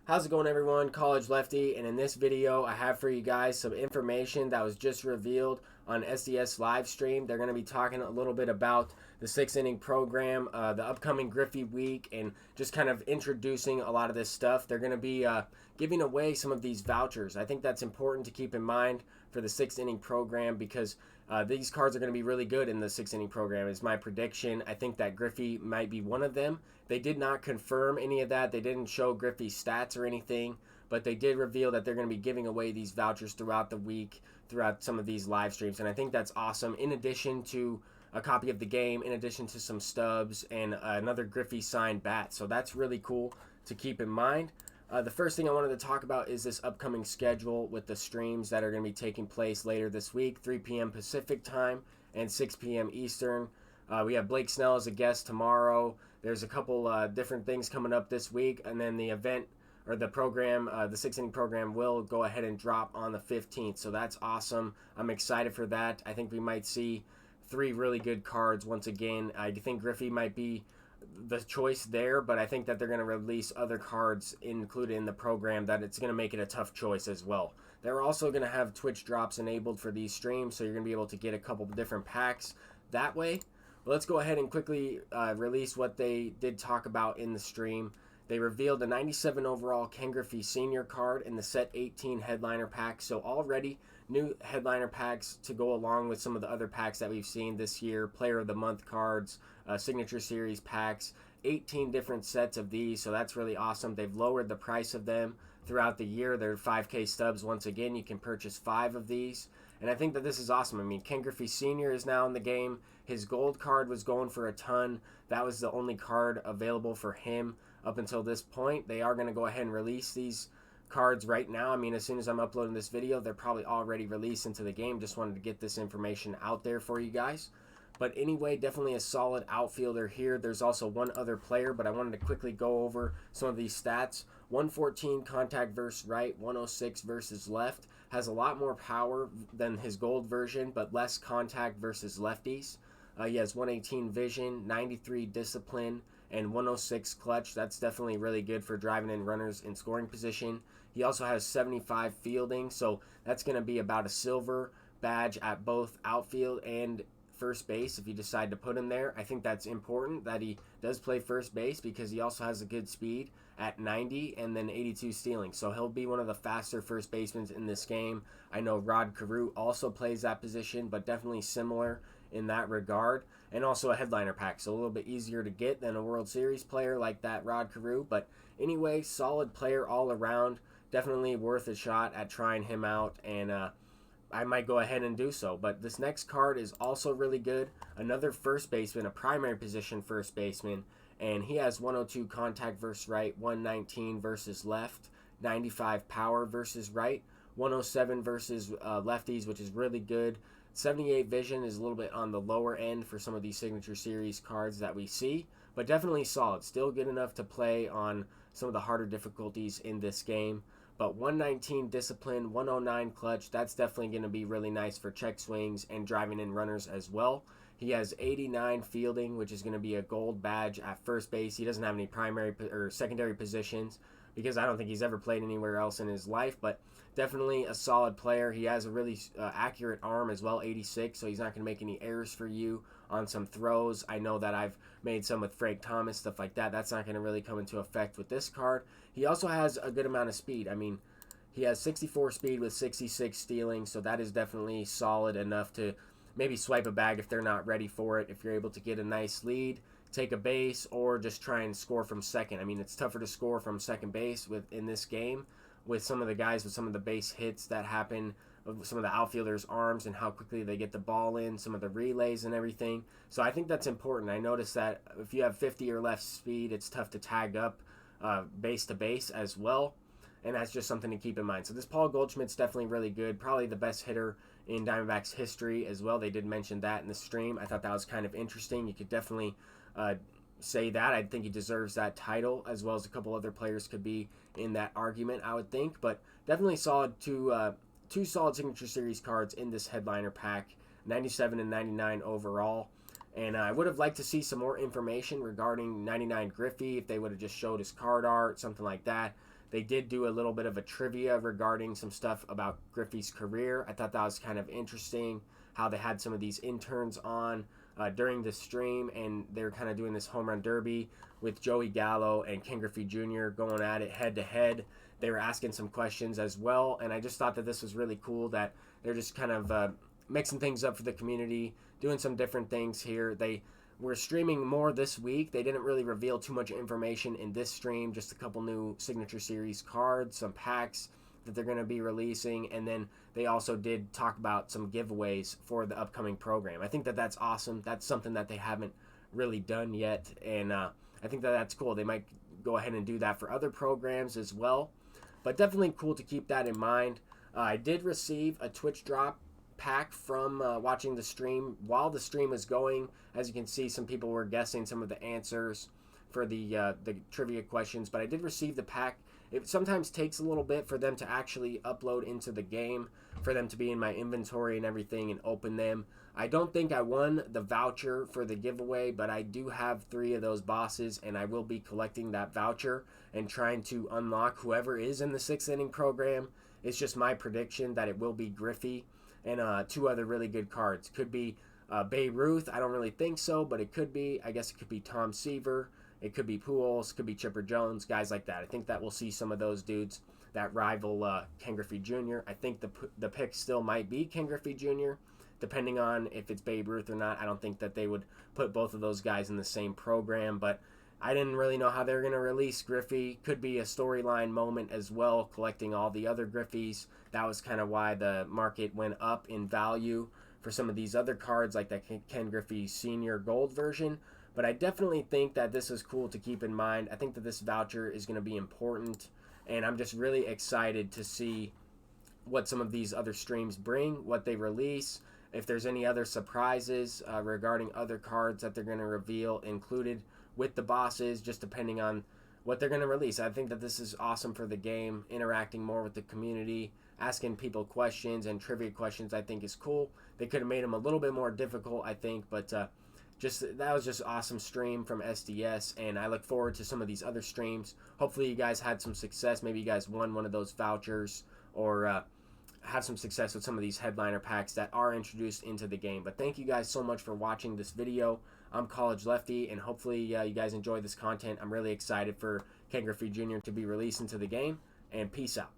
How's it going, everyone? College Lefty, and in this video I have for you guys some information that was just revealed on SDS live stream. They're going to be talking a little bit about the 6-inning program, the upcoming Griffey week, and just kind of introducing a lot of this stuff. They're going to be giving away some of these vouchers. I think that's important to keep in mind for the 6-inning program because these cards are going to be really good in the 6-inning program is my prediction. I think that Griffey might be one of them. They did not confirm any of that. They didn't show Griffey's stats or anything, but they did reveal that they're going to be giving away these vouchers throughout the week, throughout some of these live streams, and I think that's awesome. In addition to a copy of the game, in addition to some stubs and another Griffey signed bat, so that's really cool to keep in mind. The first thing I wanted to talk about is this upcoming schedule with the streams that are going to be taking place later this week, 3 p.m. Pacific time and 6 p.m. Eastern. We have Blake Snell as a guest tomorrow. There's a couple different things coming up this week, and then the event or the program, the 6-inning program will go ahead and drop on the 15th, so that's awesome. I'm excited for that. I think we might see 3 really good cards once again. I think Griffey might be the choice there, but I think that they're going to release other cards included in the program that it's going to make it a tough choice as well. They're also going to have Twitch drops enabled for these streams, so you're going to be able to get a couple different packs that way. But let's go ahead and quickly release what they did talk about in the stream. They revealed a 97 overall Ken Griffey Sr. card in the Set 18 headliner pack, so already new headliner packs to go along with some of the other packs that we've seen this year, Player of the Month cards, Signature Series packs, 18 different sets of these, so that's really awesome. They've lowered the price of them throughout the year. They're 5K stubs. Once again, you can purchase 5 of these, and I think that this is awesome. I mean, Ken Griffey Sr. is now in the game. His gold card was going for a ton. That was the only card available for him up until this point. They are going to go ahead and release these cards right now. I mean, as soon as I'm uploading this video, they're probably already released into the game. Just wanted to get this information out there for you guys. But anyway, definitely a solid outfielder here. There's also one other player, but I wanted to quickly go over some of these stats. 114 contact versus right, 106 versus left. Has a lot more power than his gold version, but less contact versus lefties. He has 118 vision, 93 discipline, and 106 clutch. That's definitely really good for driving in runners in scoring position. He also has 75 fielding, so that's going to be about a silver badge at both outfield and first base if you decide to put him there. I think that's important that he does play first base because he also has a good speed at 90 and then 82 stealing, so he'll be one of the faster first basemen in this game. I know Rod Carew also plays that position, but definitely similar in that regard, and also a headliner pack, so a little bit easier to get than a World Series player like that Rod Carew. But anyway, solid player all around, definitely worth a shot at trying him out, and I might go ahead and do so. But this next card is also really good. Another first baseman, a primary position first baseman, and he has 102 contact versus right, 119 versus left, 95 power versus right, 107 versus lefties, which is really good. 78 vision is a little bit on the lower end for some of these Signature Series cards that we see, but definitely solid. Still good enough to play on some of the harder difficulties in this game. But 119 discipline, 109 clutch, that's definitely going to be really nice for check swings and driving in runners as well. He has 89 fielding, which is going to be a gold badge at first base. He doesn't have any primary or secondary positions because I don't think he's ever played anywhere else in his life, but definitely a solid player. He has a really accurate arm as well, 86, so he's not going to make any errors for you on some throws. I know that I've made some with Frank Thomas, stuff like that. That's not going to really come into effect with this card. He also has a good amount of speed. I mean, he has 64 speed with 66 stealing, so that is definitely solid enough to maybe swipe a bag if they're not ready for it. If you're able to get a nice lead, take a base, or just try and score from second. I mean, it's tougher to score from second base in this game with some of the guys with some of the base hits that happen, some of the outfielders' arms and how quickly they get the ball in, some of the relays and everything. So I think that's important. I noticed that if you have 50 or less speed, it's tough to tag up base to base as well, and that's just something to keep in mind. So this Paul Goldschmidt's definitely really good, probably the best hitter in Diamondbacks history as well. They did mention that in the stream. I thought that was kind of interesting. You could definitely say that. I think he deserves that title, as well as a couple other players could be in that argument, I would think. But definitely solid two solid Signature Series cards in this headliner pack, 97 and 99 overall. And I would have liked to see some more information regarding 99 Griffey, if they would have just showed his card art, something like that. They did do a little bit of a trivia regarding some stuff about Griffey's career. I thought that was kind of interesting how they had some of these interns on during the stream, and they were kind of doing this home run derby with Joey Gallo and Ken Griffey Jr. going at it head to head. They were asking some questions as well, and I just thought that this was really cool that they're just kind of mixing things up for the community, doing some different things here. They were streaming more this week. They didn't really reveal too much information in this stream, just a couple new Signature Series cards, some packs that they're going to be releasing, and then they also did talk about some giveaways for the upcoming program. I think that that's awesome. That's something that they haven't really done yet, and I think that that's cool. They might go ahead and do that for other programs as well, but definitely cool to keep that in mind. I did receive a Twitch drop pack from watching the stream. While the stream was going, as you can see, some people were guessing some of the answers for the trivia questions, but I did receive the pack. It sometimes takes a little bit for them to actually upload into the game, for them to be in my inventory and everything and open them. I don't think I won the voucher for the giveaway, but I do have 3 of those bosses, and I will be collecting that voucher and trying to unlock whoever is in the 6th inning program. It's just my prediction that it will be Griffey and 2 other really good cards. Could be Babe Ruth. I don't really think so, but it could be. I guess it could be Tom Seaver. It could be Pujols, could be Chipper Jones, guys like that. I think that we'll see some of those dudes that rival Ken Griffey Jr. I think the pick still might be Ken Griffey Jr., depending on if it's Babe Ruth or not. I don't think that they would put both of those guys in the same program, but I didn't really know how they were going to release Griffey. Could be a storyline moment as well, collecting all the other Griffies. That was kind of why the market went up in value for some of these other cards, like the Ken Griffey Sr. Gold version. But I definitely think that this is cool to keep in mind. I think that this voucher is going to be important, and I'm just really excited to see what some of these other streams bring, what they release, if there's any other surprises regarding other cards that they're going to reveal included with the bosses, just depending on what they're going to release. I think that this is awesome for the game, interacting more with the community, asking people questions and trivia questions. I think is cool. They could have made them a little bit more difficult, I think, but that was just awesome stream from SDS, and I look forward to some of these other streams. Hopefully you guys had some success. Maybe you guys won one of those vouchers, or have some success with some of these headliner packs that are introduced into the game. But thank you guys so much for watching this video. I'm College Lefty, and hopefully you guys enjoy this content. I'm really excited for Ken Griffey Jr. to be released into the game, and peace out.